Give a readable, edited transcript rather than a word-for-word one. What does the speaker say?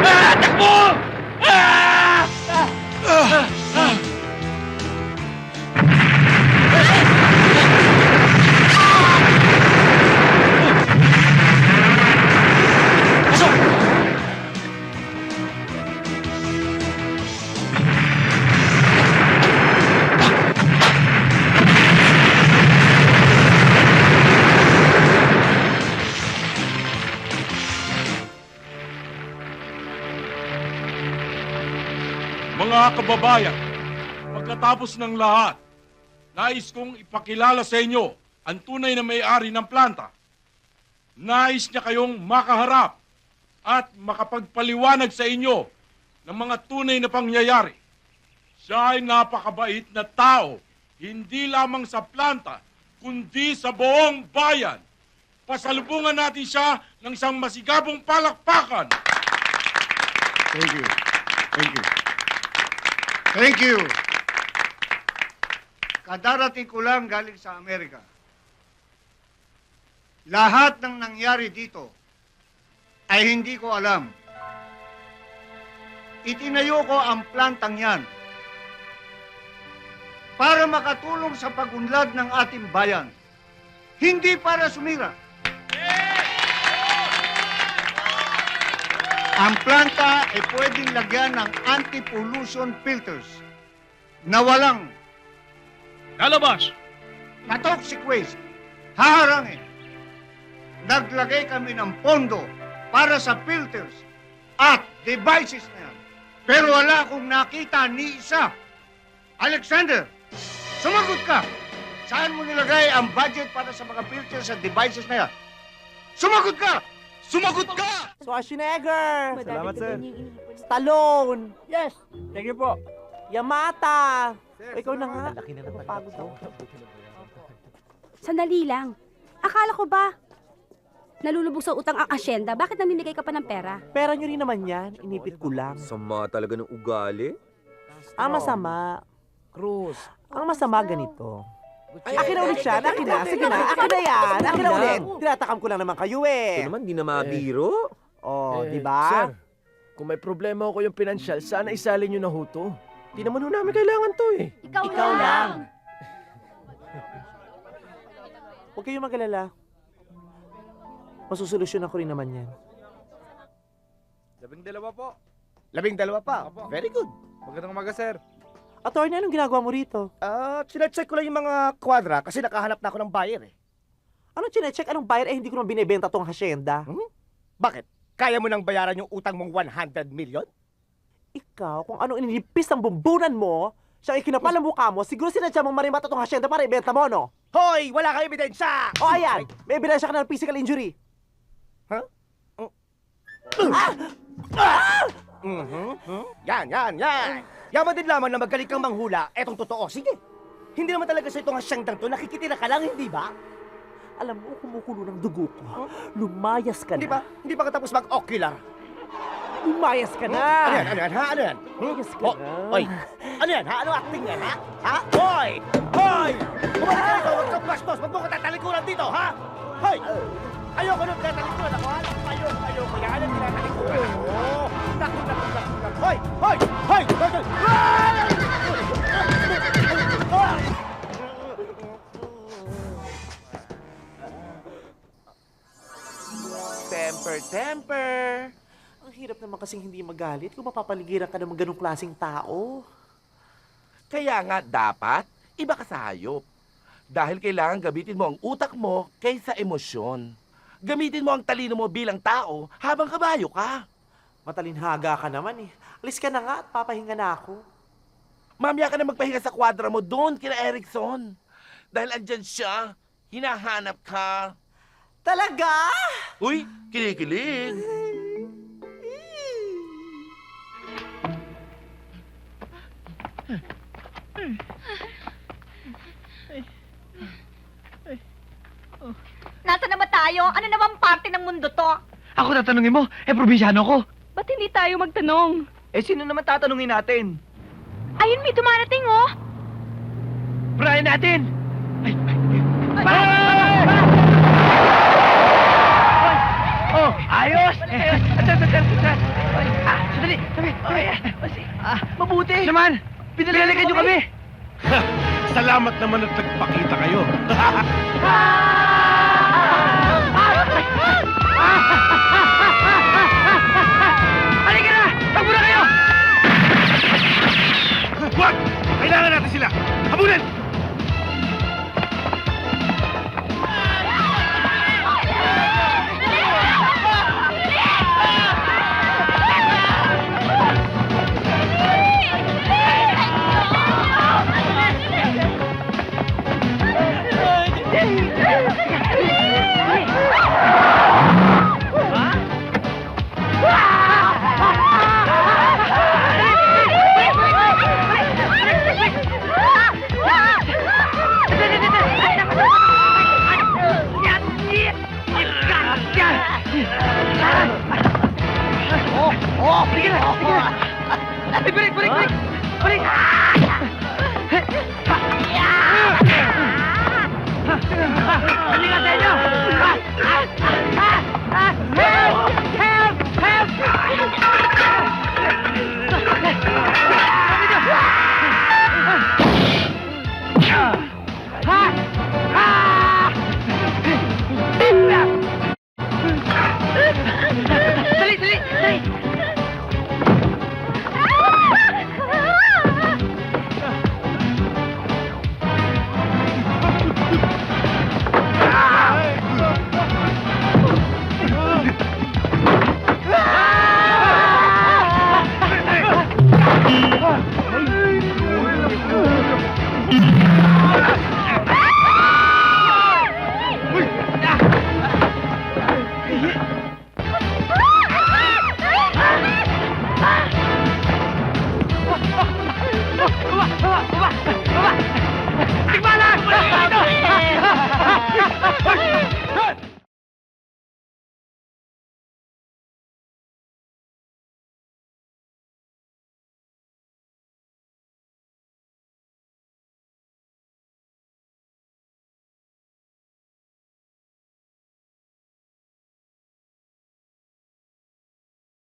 Takbo! Mga kababayan, pagkatapos ng lahat, nais kong ipakilala sa inyo ang tunay na may-ari ng planta. Nais niya kayong makaharap at makapagpaliwanag sa inyo ng mga tunay na pangyayari. Siya ay napakabait na tao, hindi lamang sa planta, kundi sa buong bayan. Pasalubungan natin siya ng isang masigabong palakpakan. Thank you. Thank you. Thank you. Kadarating ko lang galing sa Amerika. Lahat ng nangyari dito ay hindi ko alam. Itinayo ko ang plantang yan para makatulong sa pagunlad ng ating bayan. Hindi para sumira. Ang planta ay pwedeng lagyan ng anti-pollution filters na walang Lalabas! na toxic waste. Haharangin. Naglagay kami ng pondo para sa filters at devices na yan. Pero wala akong nakita ni isa. Alexander, sumagot ka. Saan mo nilagay ang budget para sa mga filters at devices na yan? Sumagot ka! Sumagot ka! Schwarzenegger! Salamat, sir. Stallone! Yes! Thank you po. Yamata! O, ikaw na nga. Napapagod ako. Sandali lang. Akala ko ba nalulubog sa utang ang asyenda? Bakit namimigay ka pa ng pera? Pera nyo rin naman yan. Inipit ko lang. Sama talaga ng ugali. Ang masama. Cruz. Ang masama ganito. Akin na ulit siya. Akin na. Sige na. Akin na yan. Akin na ulit. Tinatakam ko lang naman kayo eh. Ito naman, di na mabiro. Oh, di Sir, ba? kung may problema ako yung pinansyal, sana isali nyo na ho to. Di naman ho namin kailangan to eh. Ikaw lang. Huwag kayong mag-alala. Masusolusyon ko rin naman yan. 12 po. 12 pa. Opo. Very good. Magandang umaga, sir. Attorney, anong ginagawa mo rito? Sinecheck ko lang yung mga kwadra kasi nakahanap na ako ng buyer eh. Anong chinecheck? Anong buyer? Eh, hindi ko naman binibenta tong hasyenda. Bakit? Kaya mo nang bayaran yung utang mong 100 million? Ikaw, kung ano inilipis ng bumbunan mo, siyang ikinapal ang mukha mo, siguro sinadya mong marimata tong hasyenda para ibenta mo, no? Hoy! Wala kang ebidensya! O ayan, may ebidensya ka na ng physical injury. Huh? Yan. Yaman din lamang na magaling kang manghula. Etong totoo. Sige. Hindi naman talaga sa itong hasyendang to. Nakikitira ka lang, hindi ba? Alam mo, kumukulo ng dugo ko. Lumayas ka na. Hindi pa katapos mag-ocular. Lumayas ka na. Ano yan? Ha? Ano yan? Lumayas ka Oh, na. Oy! Ano yan, ha? Ano acting yan, ha? Ha? Hoy! Hoy! Bumalik ka rito! Huwag kang bastos! Huwag mo ka tatalikuran dito, ha? Hoy! Ayoko nung tatalikuran ako, ha? Ayoko. Yan ang tinatalikuran ako. Naku. Hoy! Hoy! Temper. Ang hirap naman kasing hindi magalit kung mapapaligiran ka ng ganong klaseng tao. Kaya nga dapat, iba ka sa hayop. Dahil kailangan gamitin mo ang utak mo kaysa emosyon. Gamitin mo ang talino mo bilang tao habang kabayo ka. Matalinhaga ka naman eh. Alis ka na nga at papahinga na ako. Mamaya ka na magpahinga sa kwadra mo doon kina Erickson. Dahil andyan siya, hinahanap ka. Talaga? Uy, kinikilig. Nasaan na ba tayo? Ano naman parte ng mundo to? Ako tatanungin mo, probinsyano ko. Ba't hindi tayo magtanong? Sino naman tatanungin natin? Ayun, may dumarating, oh. Burahin natin! Oh, ayos! Sandali! Mabuti! Naman! Pinalalikan nyo kami! Salamat naman at nagpakita kayo. Halika na! Takbo na kayo! Wag! Kailangan natin sila! Habulin!